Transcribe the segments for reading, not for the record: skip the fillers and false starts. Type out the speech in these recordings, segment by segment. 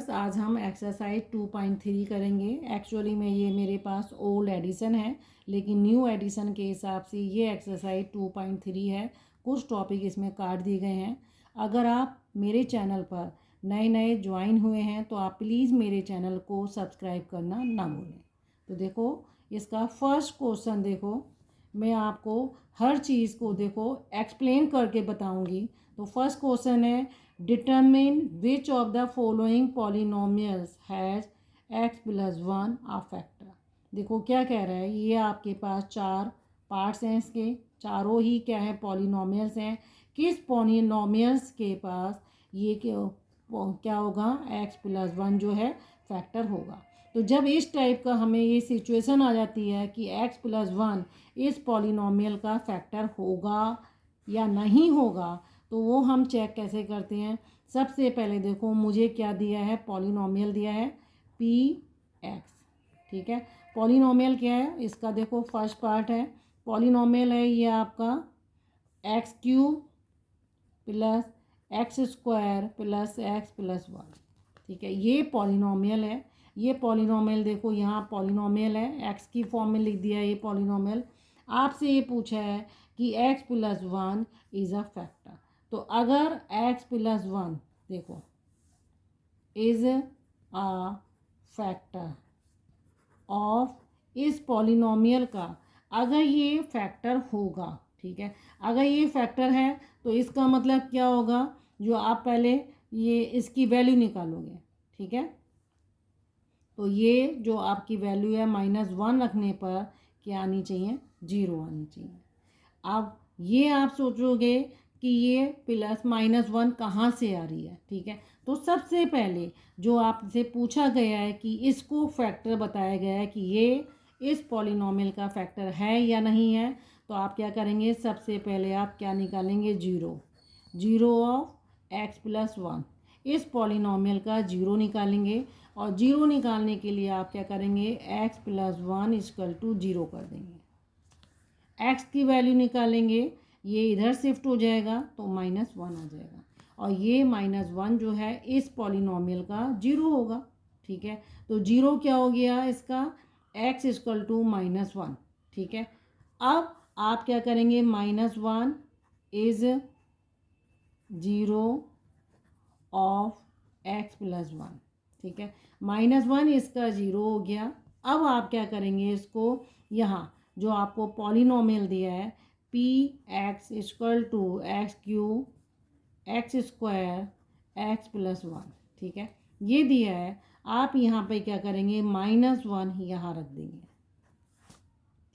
Viewers, आज हम exercise 2.3 करेंगे। एक्चुअली में ये मेरे पास ओल्ड एडिशन है, लेकिन न्यू एडिशन के हिसाब से ये एक्सरसाइज 2.3 है। कुछ टॉपिक इसमें काट दिए गए हैं। अगर आप मेरे चैनल पर नए नए ज्वाइन हुए हैं तो आप प्लीज़ मेरे चैनल को सब्सक्राइब करना ना भूलें। तो देखो, इसका फर्स्ट क्वेश्चन देखो, मैं आपको हर चीज़ को देखो एक्सप्लेन करके बताऊंगी। तो फर्स्ट क्वेश्चन है, determine which of the following polynomials has x plus 1 a factor. देखो क्या कह रहा है, ये आपके पास चार पार्ट्स हैं, इसके चारों ही क्या है, पॉलिनोमियल्स हैं। किस पॉलिनोमियल्स के पास ये क्या होगा, x प्लस 1 जो है फैक्टर होगा। तो जब इस टाइप का हमें ये सिचुएशन आ जाती है कि x प्लस 1 इस पॉलिनोमियल का फैक्टर होगा या नहीं होगा, तो वो हम चेक कैसे करते हैं। सबसे पहले देखो, मुझे क्या दिया है, पॉलिनोमियल दिया है px, ठीक है। पॉलिनोमियल क्या है इसका, देखो फर्स्ट पार्ट है, पॉलिनोमियल है ये आपका x cube plus x square plus x plus 1, ठीक है। ये पॉलिनोमियल है। ये पॉलिनोमियल देखो, यहाँ पॉलिनोमियल है, एक्स की फॉर्म में लिख दिया है ये पॉलिनोमियल। आपसे ये पूछा है कि x plus 1 is a factor. तो अगर x प्लस 1 देखो इज़ अ फैक्टर ऑफ इस पॉलिनोमियल का, अगर ये फैक्टर होगा, ठीक है, अगर ये फैक्टर है तो इसका मतलब क्या होगा, जो आप पहले ये इसकी वैल्यू निकालोगे, ठीक है। तो ये जो आपकी वैल्यू है -1 रखने पर क्या आनी चाहिए, 0 आनी चाहिए। अब ये आप सोचोगे कि ये प्लस -1 कहाँ से आ रही है, ठीक है। तो सबसे पहले जो आपसे पूछा गया है कि इसको फैक्टर बताया गया है कि ये इस पॉलिनोमियल का फैक्टर है या नहीं है, तो आप क्या करेंगे, सबसे पहले आप क्या निकालेंगे, 0 ऑफ x प्लस 1, इस पॉलिनोमियल का 0 निकालेंगे। और 0 निकालने के लिए आप क्या करेंगे, x प्लस 1 इक्वल टू 0 कर देंगे। x की वैल्यू निकालेंगे, ये इधर शिफ्ट हो जाएगा तो -1 आ जाएगा, और ये -1 जो है इस पॉलिनोमियल का 0 होगा, ठीक है। तो 0 क्या हो गया इसका, x इक्वल टू -1, ठीक है। अब आप क्या करेंगे, -1 इज़ 0 ऑफ x प्लस 1, ठीक है। -1 इसका 0 हो गया। अब आप क्या करेंगे, इसको यहाँ जो आपको पॉलिनोमियल दिया है P X equal to X cube X square X plus 1, ठीक है, ये दिया है। आप यहाँ पे क्या करेंगे, -1 यहाँ रख देंगे,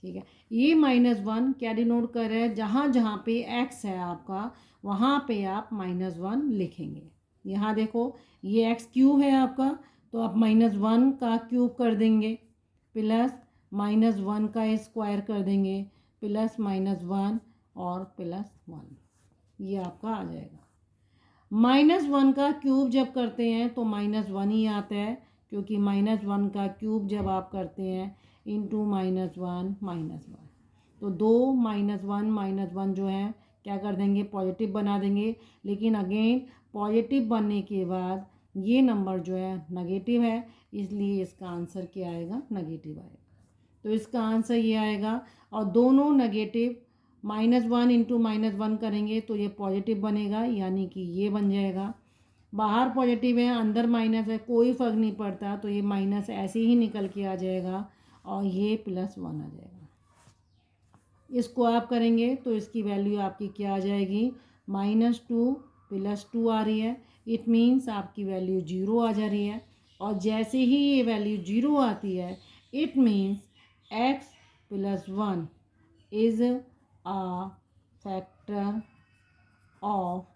ठीक है। ये -1 क्या डिनोट कर रहा है, जहाँ जहाँ पे x है आपका, वहाँ पे आप -1 लिखेंगे। यहाँ देखो, ये x क्यूब है आपका, तो आप -1 का क्यूब कर देंगे, प्लस -1 का स्क्वायर कर देंगे, प्लस -1 और प्लस 1, ये आपका आ जाएगा। -1 का क्यूब जब करते हैं तो -1 ही आता है, क्योंकि -1 का क्यूब जब आप करते हैं इंटू -1, तो 2 -1 जो है क्या कर देंगे, पॉजिटिव बना देंगे। लेकिन अगेन पॉजिटिव बनने के बाद ये नंबर जो है नेगेटिव है, इसलिए इसका आंसर क्या आएगा, नेगेटिव आएगा। तो इसका आंसर ये आएगा, और दोनों नेगेटिव, -1 इंटू -1 करेंगे तो ये पॉजिटिव बनेगा, यानी कि ये बन जाएगा। बाहर पॉजिटिव है, अंदर माइनस है, कोई फ़र्क नहीं पड़ता, तो ये माइनस ऐसे ही निकल के आ जाएगा, और ये +1 आ जाएगा। इसको आप करेंगे तो इसकी वैल्यू आपकी क्या आ जाएगी, -2 +2 आ रही है। इट मीन्स आपकी वैल्यू 0 आ जा रही है। और जैसे ही ये वैल्यू 0 आती है, it means x plus 1 is a factor of,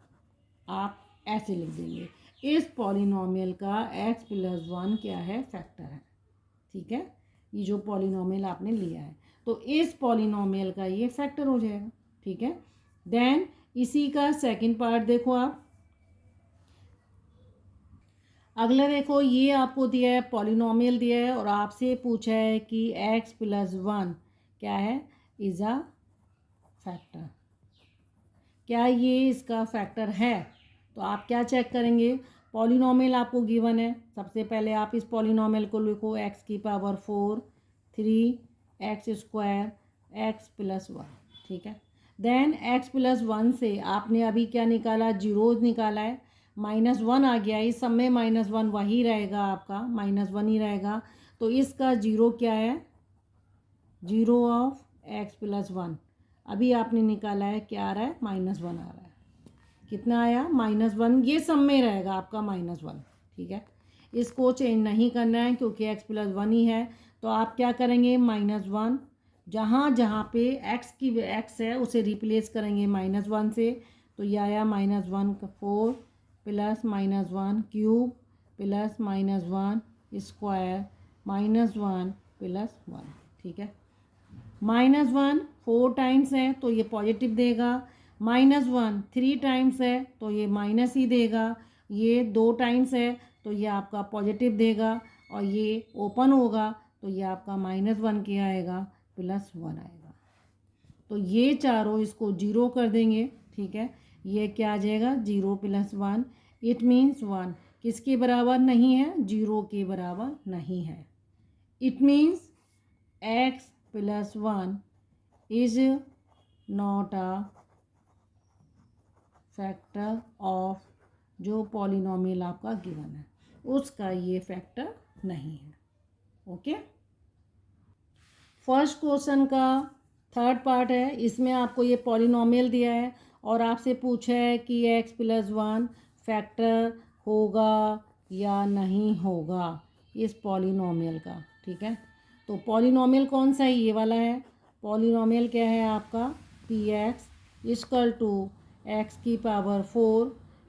आप ऐसे लिख देंगे, इस पॉलिनोमियल का x प्लस 1 क्या है, फैक्टर है, ठीक है। ये जो पॉलिनोमियल आपने लिया है, तो इस पॉलिनोमियल का ये फैक्टर हो जाएगा, ठीक है। देन इसी का सेकंड पार्ट देखो आप, अगला देखो, ये आपको दिया है, पॉलिनोमियल दिया है, और आपसे पूछा है कि x प्लस 1 क्या है, इज़ अ फैक्टर। क्या ये इसका फैक्टर है, तो आप क्या चेक करेंगे, पॉलिनॉमियल आपको गिवन है, सबसे पहले आप इस पॉलिनॉमियल को लिखो x की पावर 4 3x² x+1, ठीक है। देन x+1 से आपने अभी क्या निकाला, जीरोज निकाला है, -1 आ गया, इस सब में -1 वही रहेगा, आपका -1 ही रहेगा। तो इसका जीरो क्या है, जीरो ऑफ x+1 अभी आपने निकाला है, क्या आ रहा है, -1 आ रहा है। कितना आया, -1, ये सब में रहेगा आपका -1, ठीक है। इसको चेंज नहीं करना है क्योंकि x+1 ही है। तो आप क्या करेंगे, -1 जहाँ जहाँ पे x है उसे रिप्लेस करेंगे -1 से। तो ये आया -1 4 plus -1 cube plus -1 square -1 plus 1, ठीक है। -1 4 टाइम्स है तो ये पॉजिटिव देगा, -1 3 टाइम्स है तो ये माइनस ही देगा, ये 2 टाइम्स है तो ये आपका पॉजिटिव देगा, और ये ओपन होगा तो ये आपका -1 क्या आएगा, +1 आएगा। तो ये चारों इसको जीरो कर देंगे, ठीक है। ये क्या आ जाएगा, 0 + 1, इट मीन्स 1 किसके बराबर नहीं है, 0 के बराबर नहीं है। It means x+1 is not a factor of जो पॉलिनॉमियल आपका गिवन है उसका ये फैक्टर नहीं है, ओके। फर्स्ट क्वेश्चन का थर्ड पार्ट है, इसमें आपको ये पॉलिनॉमियल दिया है और आपसे पूछा है कि x+1 फैक्टर होगा या नहीं होगा इस पॉलिनॉमियल का, ठीक है। तो पॉलिनॉमियल कौन सा है, ये वाला है। पॉलिनॉमियल क्या है आपका, px = x की power 4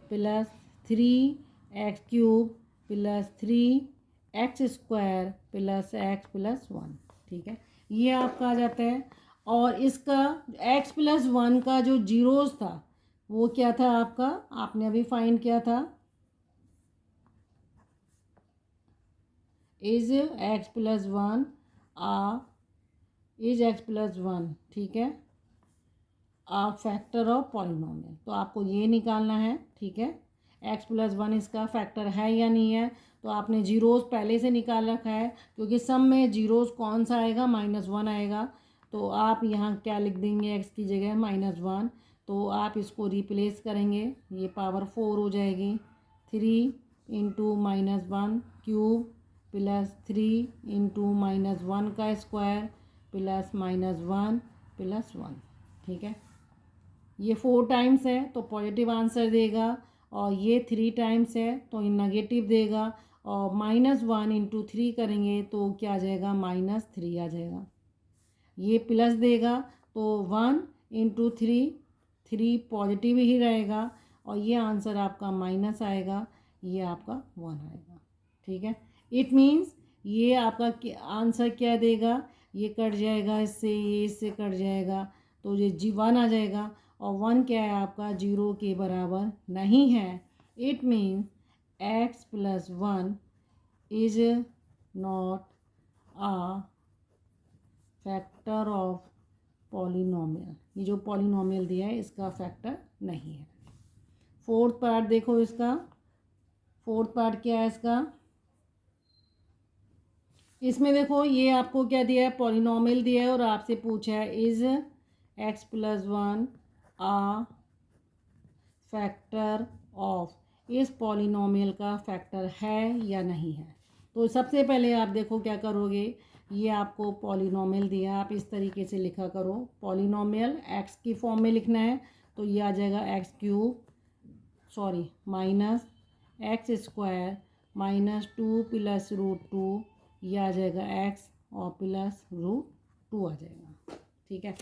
plus 3x³ plus 3x² plus x+1, ठीक है। ये आपका आ जाता है। और इसका x+1 का जो जीरोस था वो क्या था आपका, आपने अभी फाइंड किया था, इज x+1 इज x+1, ठीक है, आ फैक्टर ऑफ पॉलिनॉमियल। तो आपको ये निकालना है, ठीक है, x+1 इसका फैक्टर है या नहीं है। तो आपने जीरोस पहले से निकाल रखा है क्योंकि सम में जीरोस कौन सा आएगा, -1 आएगा। तो आप यहाँ क्या लिख देंगे, x की जगह -1। तो आप इसको रिप्लेस करेंगे, ये पावर 4 हो जाएगी, 3 × -1 क्यूब प्लस 3 × -1 का स्क्वायर प्लस -1 प्लस 1, ठीक है। ये 4 टाइम्स है तो पॉजिटिव आंसर देगा, और ये 3 टाइम्स है तो नेगेटिव देगा, और -1 × 3 करेंगे तो क्या आ जाएगा, -3 आ जाएगा। ये प्लस देगा तो 1 × 3 3 पॉजिटिव ही रहेगा, और ये आंसर आपका माइनस आएगा, ये आपका 1 आएगा, ठीक है। इट मीन्स ये आपका आंसर क्या देगा, ये कट जाएगा इससे, ये इससे कट जाएगा तो ये 1 आ जाएगा, और 1 क्या है आपका, 0 के बराबर नहीं है। It means x+1 is not a factor of polynomial. ये जो पॉलिनॉमियल दिया है इसका फैक्टर नहीं है। फोर्थ पार्ट देखो, इसका फोर्थ पार्ट क्या है इसका, इसमें देखो ये आपको क्या दिया है, पॉलिनॉमियल दिया है और आपसे पूछा है is x+1 a factor of, इस पॉलिनॉमियल का फैक्टर है या नहीं है। तो सबसे पहले आप देखो क्या करोगे, ये आपको पॉलिनॉमियल दिया, आप इस तरीके से लिखा करो, पॉलिनॉमियल x की फॉर्म में लिखना है तो ये आ जाएगा x³ -x² -2 + √2, ये आ जाएगा x और प्लस √2 आ जाएगा, ठीक है।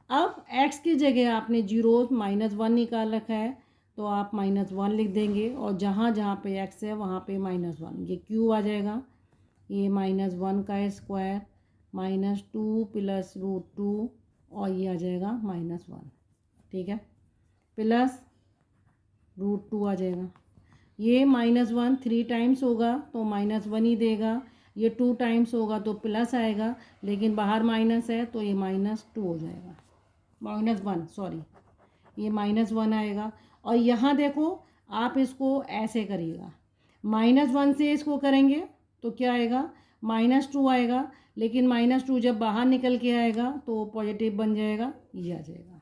अब x की जगह आपने जीरो -1 निकाल रखा है तो आप -1 लिख देंगे, और जहाँ जहाँ पे x है वहाँ पे -1, ये क्यूब आ जाएगा, ये -1 का स्क्वायर -2 + √2, और ये आ जाएगा -1, ठीक है, प्लस √2 आ जाएगा। ये -1 3 टाइम्स होगा तो -1 ही देगा, ये 2 टाइम्स होगा तो प्लस आएगा, लेकिन बाहर माइनस है तो ये -2 हो जाएगा, -1 ये -1 आएगा। और यहाँ देखो आप इसको ऐसे करिएगा, -1 से इसको करेंगे तो क्या आएगा, -2 आएगा, लेकिन -2 जब बाहर निकल के आएगा तो पॉजिटिव बन जाएगा, ये आ जाएगा।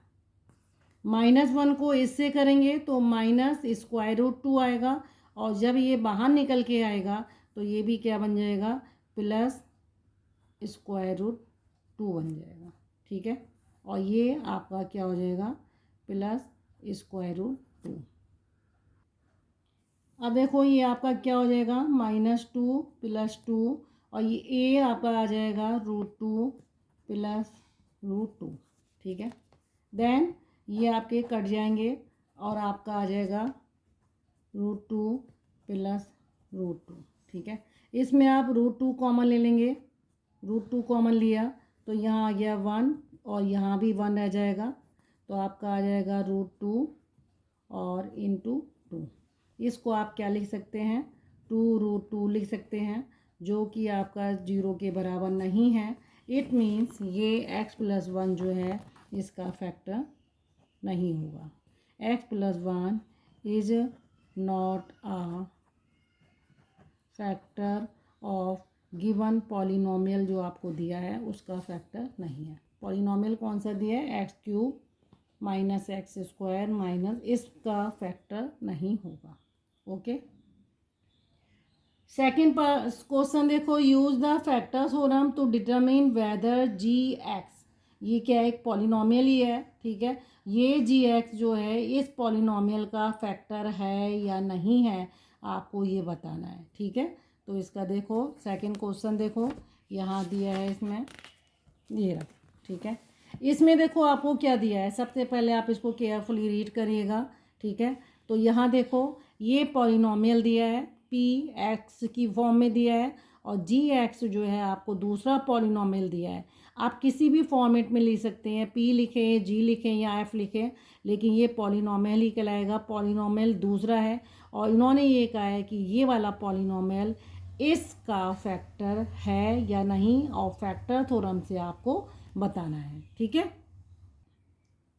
-1 को इससे करेंगे तो -√2 आएगा, और जब ये बाहर निकल के आएगा तो ये भी क्या बन जाएगा, +√2 बन जाएगा। ठीक है, और ये आपका क्या हो जाएगा, +√2। अब देखो ये आपका क्या हो जाएगा, -2 +2, और ये ए आपका आ जाएगा √2 +√2। ठीक है, देन ये आपके कट जाएंगे और आपका आ जाएगा √2 +√2। ठीक है, इसमें आप √2 कॉमन ले लेंगे, √2 कॉमन लिया तो यहाँ आ गया 1, और यहाँ भी 1 रह जाएगा, तो आपका आ जाएगा √2 और ×2। इसको आप क्या लिख सकते हैं, 2√2 लिख सकते हैं, जो कि आपका 0 के बराबर नहीं है। इट मीन्स ये x+1 जो है इसका फैक्टर नहीं होगा। x+1 is not a factor of given polynomial, जो आपको दिया है उसका फैक्टर नहीं है। पॉलिनोमियल कौन सा दिया है, x³ -x² इसका फैक्टर नहीं होगा। ओके, सेकेंड क्वेश्चन देखो, use the factor theorem to determine whether g(x), ये क्या है, एक पॉलिनोमियल ही है। ठीक है, ये g(x) जो है इस पॉलिनोमियल का फैक्टर है या नहीं है, आपको ये बताना है। ठीक है, तो इसका देखो सेकंड क्वेश्चन देखो, यहाँ दिया है इसमें, ये रहा। ठीक है, इसमें देखो आपको क्या दिया है, सबसे पहले आप इसको केयरफुली रीड करिएगा। ठीक है, तो यहाँ देखो ये पॉलिनोमियल दिया है, p(x) की फॉर्म में दिया है, और g(x) जो है आपको दूसरा पॉलिनोमियल दिया है। आप किसी भी फॉर्मेट में लिख सकते हैं, p लिखें, g लिखें या f लिखें, लेकिन ये पॉलिनोमियल ही कहलाएगा। पॉलिनोमियल दूसरा है, और इन्होंने ये कहा है कि ये वाला पॉलिनोमियल इसका फैक्टर है या नहीं, और फैक्टर थ्योरम से आपको बताना है। ठीक है,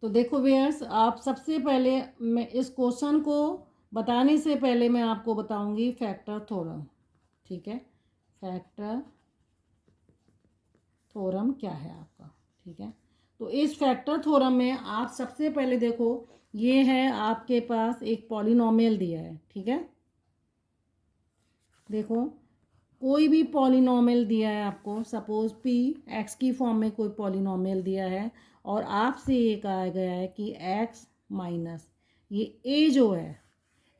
तो देखो व्यूअर्स, आप सबसे पहले मैं इस क्वेश्चन को बताने से पहले मैं आपको बताऊंगी फैक्टर थ्योरम। ठीक है, फैक्टर थ्योरम क्या है आपका। ठीक है, तो इस फैक्टर थ्योरम में आप सबसे पहले देखो, ये है आपके पास एक पॉलिनोमियल दिया है। ठीक है, देखो कोई भी पॉलिनोमियल दिया है आपको, सपोज p(x) की फॉर्म में कोई पॉलिनोमियल दिया है, और आपसे ये कहा गया है कि x माइनस ये a जो है,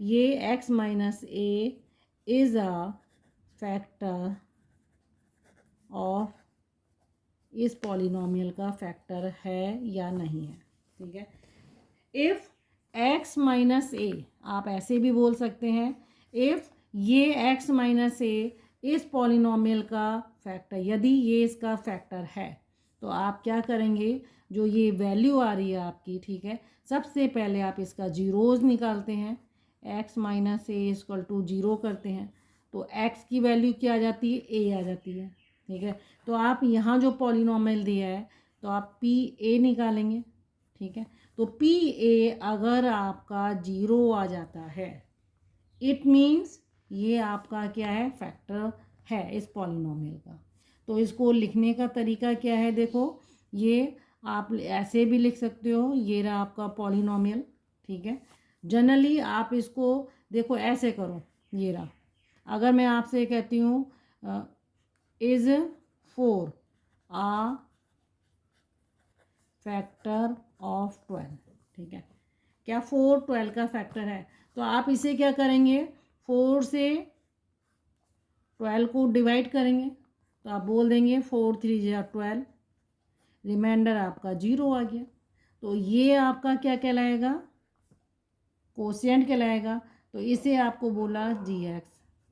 ये x minus a is a factor of, इस पॉलिनोमियल का फैक्टर है या नहीं है। ठीक है, इफ़ x माइनस a, आप ऐसे भी बोल सकते हैं, इफ़ ये x माइनस a इस पॉलिनोमियल का फैक्टर, यदि ये इसका फैक्टर है, तो आप क्या करेंगे, जो ये वैल्यू आ रही है आपकी, ठीक है, सबसे पहले आप इसका जीरोज़ निकालते हैं, x minus a equal to 0 करते हैं, तो x की वैल्यू क्या आ जाती है, a आ जाती है। ठीक है, तो आप यहाँ जो पॉलिनोमियल दिया है तो आप p(a) निकालेंगे। ठीक है, तो p(a) अगर आपका 0 आ जाता है, इट मीन्स ये आपका क्या है, फैक्टर है इस पॉलिनोमियल का। तो इसको लिखने का तरीका क्या है, देखो ये आप ऐसे भी लिख सकते हो, ये रहा आपका पॉलिनोमियल। ठीक है, जनरली आप इसको देखो ऐसे करो, ये रहा, अगर मैं आपसे कहती हूँ इज 4 आ फैक्टर ऑफ 12, ठीक है, क्या 4 12 का फैक्टर है, तो आप इसे क्या करेंगे, 4 से 12 को डिवाइड करेंगे, तो आप बोल देंगे 4 3 12, रिमाइंडर आपका 0 आ गया। तो ये आपका क्या कहलाएगा, कोशिएंट कहलाएगा। तो इसे आपको बोला g(x)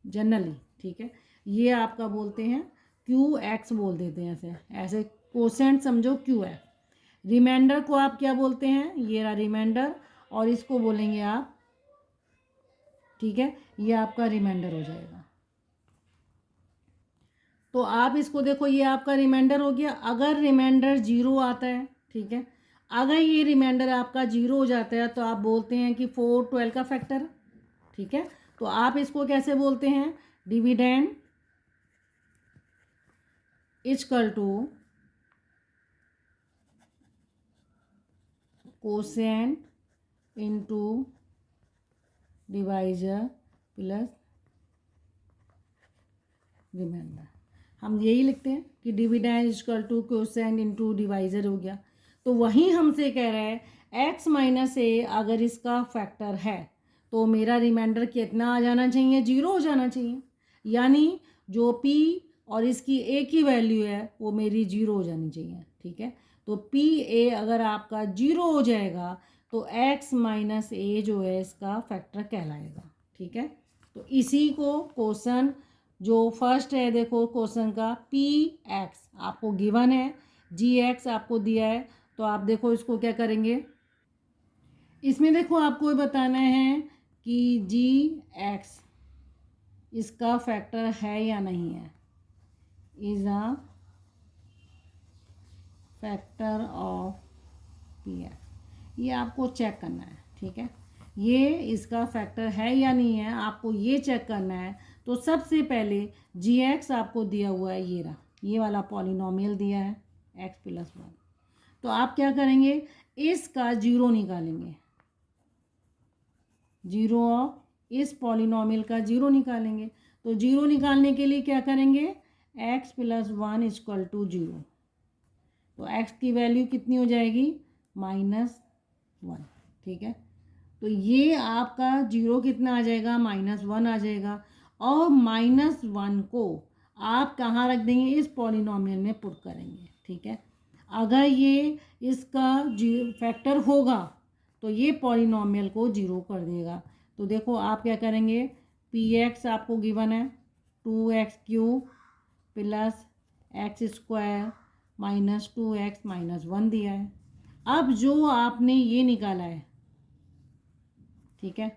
जनरली। ठीक है, ये आपका बोलते हैं q(x) बोल देते हैं, ऐसे ऐसे कोशिएंट समझो q(x). रिमाइंडर को आप क्या बोलते हैं, ये रहा रिमाइंडर, और इसको बोलेंगे आप, ठीक है, ये आपका रिमाइंडर हो जाएगा। तो आप इसको देखो, ये आपका रिमाइंडर हो गया। अगर रिमाइंडर 0 आता है, ठीक है, अगर ये रिमाइंडर आपका 0 हो जाता है, तो आप बोलते हैं कि 4 12 का फैक्टर है। ठीक है, तो आप इसको कैसे बोलते हैं, dividend equal to quotient into divisor plus remainder. हम यही लिखते हैं कि dividend equal to quotient into divisor हो गया। तो वहीं हमसे कह रहा है x माइनस ए अगर इसका फैक्टर है तो मेरा रिमाइंडर कितना आ जाना चाहिए, 0 हो जाना चाहिए। यानी जो p और इसकी a की वैल्यू है वो मेरी 0 हो जानी चाहिए, ठीक है। तो p a अगर आपका 0 हो जाएगा तो x माइनस ए जो है इसका फैक्टर कहलाएगा, ठीक है। तो इसी को क्वेश्चन जो फर्स्ट है, देखो क्वेश्चन का पी एक्स आपको गिवन है, जी एक्स आपको दिया है। तो आप देखो इसको क्या करेंगे, इसमें देखो आपको बताना है कि जी एक्स इसका फैक्टर है या नहीं है, is a factor of P x, ये आपको चेक करना है, ठीक है। ये इसका फैक्टर है या नहीं है आपको ये चेक करना है। तो सबसे पहले जी एक्स आपको दिया हुआ है, ये रहा, ये वाला पॉलिनोमियल दिया है एक्स प्लस 1। तो आप क्या करेंगे, इसका 0 निकालेंगे, 0 ऑफ इस पॉलिनोमियल का 0 निकालेंगे। तो 0 निकालने के लिए क्या करेंगे, एक्स प्लस 1 इक्वल टू 0। तो x की वैल्यू कितनी हो जाएगी, -1, ठीक है। तो ये आपका 0 कितना आ जाएगा, -1 आ जाएगा। और -1 को आप कहाँ रख देंगे, इस पॉलिनोमियल में पुट करेंगे, ठीक है। अगर ये इसका फैक्टर होगा तो ये पॉलिनोमियल को 0 कर देगा। तो देखो आप क्या करेंगे, पी एक्स आपको गिवन है 2x³ प्लस x² -2x -1 दिया है। अब जो आपने ये निकाला है, ठीक है,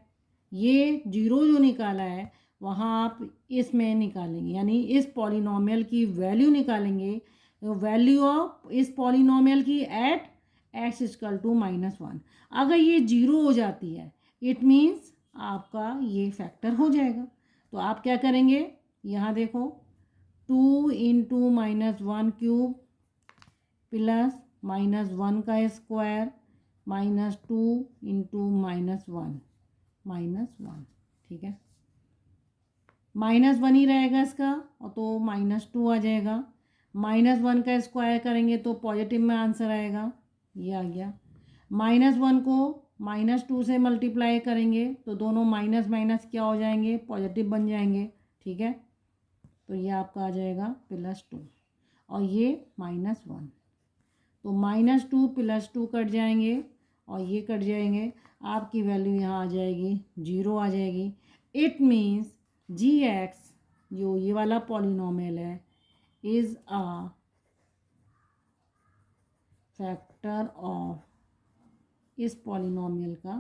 ये 0 जो निकाला है वहाँ आप इसमें निकालेंगे, यानी इस पॉलिनोमियल की वैल्यू निकालेंगे, वैल्यू ऑफ इस पॉलिनोमियल की एट x इक्वल टू -1। अगर ये 0 हो जाती है इट मीन्स आपका ये फैक्टर हो जाएगा। तो आप क्या करेंगे, यहाँ देखो 2 इंटू -1³ प्लस -1 का स्क्वायर -2 इंटू -1, ठीक है। -1 ही रहेगा इसका, और तो -2 आ जाएगा। -1 का स्क्वायर करेंगे तो पॉजिटिव में आंसर आएगा, ये आ गया। -1 को -2 से मल्टीप्लाई करेंगे तो दोनों माइनस माइनस क्या हो जाएंगे, पॉजिटिव बन जाएंगे, ठीक है। तो ये आपका आ जाएगा +2 और ये -1। तो -2 +2 कट जाएंगे और ये कट जाएंगे, आपकी वैल्यू यहाँ आ जाएगी 0 आ जाएगी। इट मीन्स जी एक्स जो ये वाला पॉलिनोमियल है इज़ अ फैक्टर ऑफ, इस पॉलिनोमियल का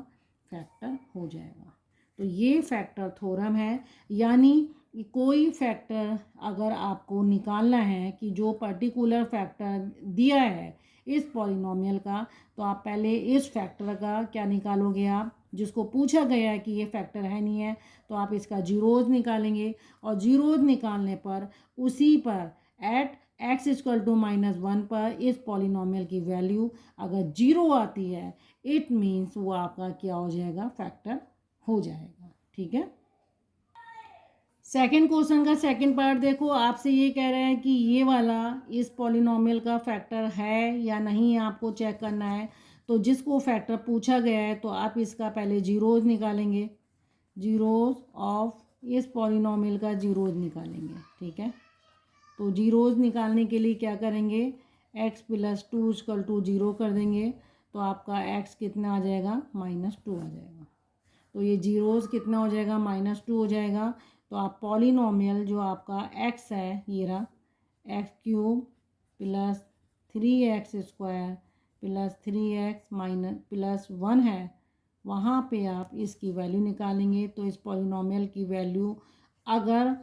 फैक्टर हो जाएगा। तो ये फैक्टर थ्योरम है, यानी कोई फैक्टर अगर आपको निकालना है कि जो पर्टिकुलर फैक्टर दिया है इस पॉलिनोमियल का, तो आप पहले इस फैक्टर का क्या निकालोगे, आप जिसको पूछा गया है कि ये फैक्टर है नहीं है तो आप इसका जीरोज निकालेंगे, और जीरोज निकालने पर उसी पर एट x इक्वल टू -1 पर इस पॉलिनोमियल की वैल्यू अगर 0 आती है इट मीन्स वो आपका क्या हो जाएगा, फैक्टर हो जाएगा, ठीक है। सेकंड क्वेश्चन का सेकंड पार्ट देखो, आपसे ये कह रहे हैं कि ये वाला इस पॉलिनोमियल का फैक्टर है या नहीं आपको चेक करना है। तो जिसको फैक्टर पूछा गया है तो आप इसका पहले जीरोज निकालेंगे, जीरोज ऑफ इस पॉलिनोमियल का जीरोज निकालेंगे, ठीक है। तो जीरोज निकालने के लिए क्या करेंगे, x + 2 = 0 कर देंगे तो आपका x कितना आ जाएगा, -2 आ जाएगा। तो ये जीरोज कितना हो जाएगा, -2 हो जाएगा। तो आप पॉलिनोमियल जो आपका x है, ये रहा x³ + 3x² + 3x - +1 है, वहाँ पे आप इसकी वैल्यू निकालेंगे। तो इस पॉलिनोमियल की वैल्यू अगर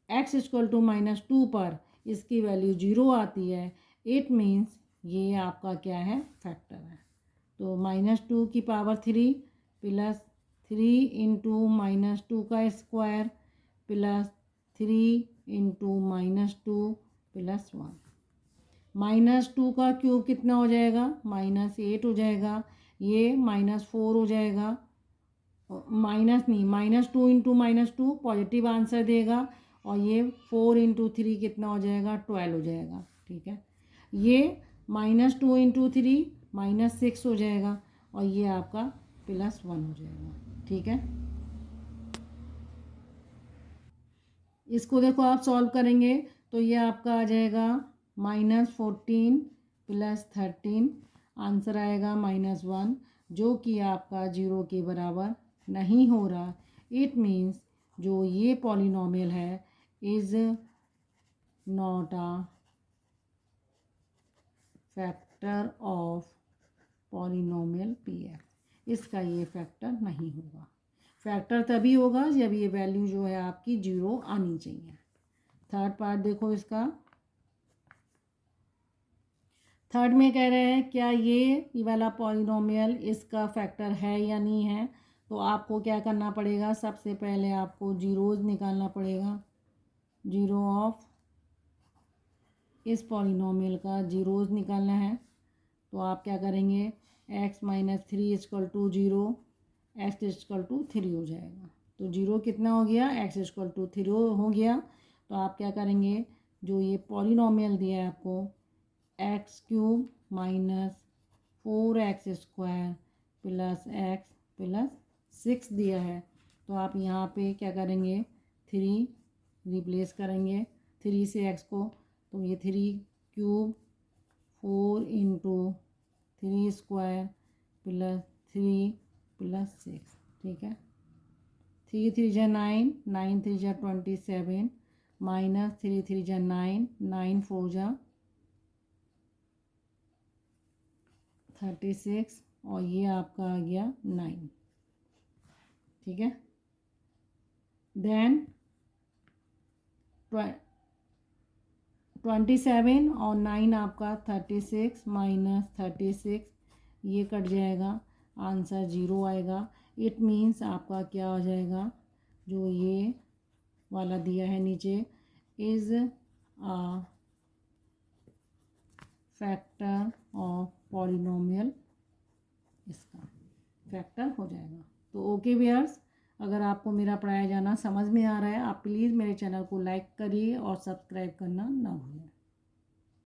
x इक्वल टू -2 पर इसकी वैल्यू 0 आती है इट मीन्स ये आपका क्या है, फैक्टर है। तो -2 की पावर 3 + 3 इंटू माइनस 2 का square plus 3 into minus 2 plus 1। -2 का क्यूब कितना हो जाएगा, -8 हो जाएगा। ये -4 हो जाएगा, माइनस नहीं, -2 इंटू -2 पॉजिटिव आंसर देगा। और ये 4 इंटू 3 कितना हो जाएगा, 12 हो जाएगा। ठीक है, ये -2 इंटू 3 -6 हो जाएगा और ये आपका +1 हो जाएगा। ठीक है, इसको देखो आप सॉल्व करेंगे तो ये आपका आ जाएगा -14 + 13, आंसर आएगा -1, जो कि आपका 0 के बराबर नहीं हो रहा। इट मीन्स जो ये पॉलिनोमियल है is not a factor of polynomial PF, इसका ये फैक्टर नहीं होगा। फैक्टर तभी होगा जब ये वैल्यू जो है आपकी 0 आनी चाहिए। थर्ड पार्ट देखो इसका। थर्ड में कह रहे हैं क्या ये वाला पॉलिनोमियल इसका फैक्टर है या नहीं है। तो आपको क्या करना पड़ेगा, सबसे पहले आपको जीरोज़ निकालना पड़ेगा। जीरो ऑफ इस पॉलिनोमियल का जीरोज़ निकालना है। तो आप क्या करेंगे, x - 3 = 0, x = 3 हो जाएगा। तो 0 कितना हो गया, x = 3 हो गया। तो आप क्या करेंगे, जो ये पॉलिनोमियल दिया है आपको x³ - 4x² + x + 6 दिया है। तो आप यहाँ पे क्या करेंगे, 3 रिप्लेस करेंगे 3 से x को। तो ये 3³ 4 इंटू 3² + 3 + 6। ठीक है, 3 3 × 9, 9 3 × 27, -3 3 × 9, 9 4 × 36 और ये आपका आ गया 9। ठीक है, देन 27 और 9 आपका 36 - 36, ये कट जाएगा, आंसर 0 आएगा। इट मीन्स आपका क्या हो जाएगा, जो ये वाला दिया है नीचे is a factor of polynomial, इसका फैक्टर हो जाएगा। तो ओके व्यूअर्स, अगर आपको मेरा पढ़ाया जाना समझ में आ रहा है, आप प्लीज़ मेरे चैनल को लाइक करिए और सब्सक्राइब करना ना भूलें।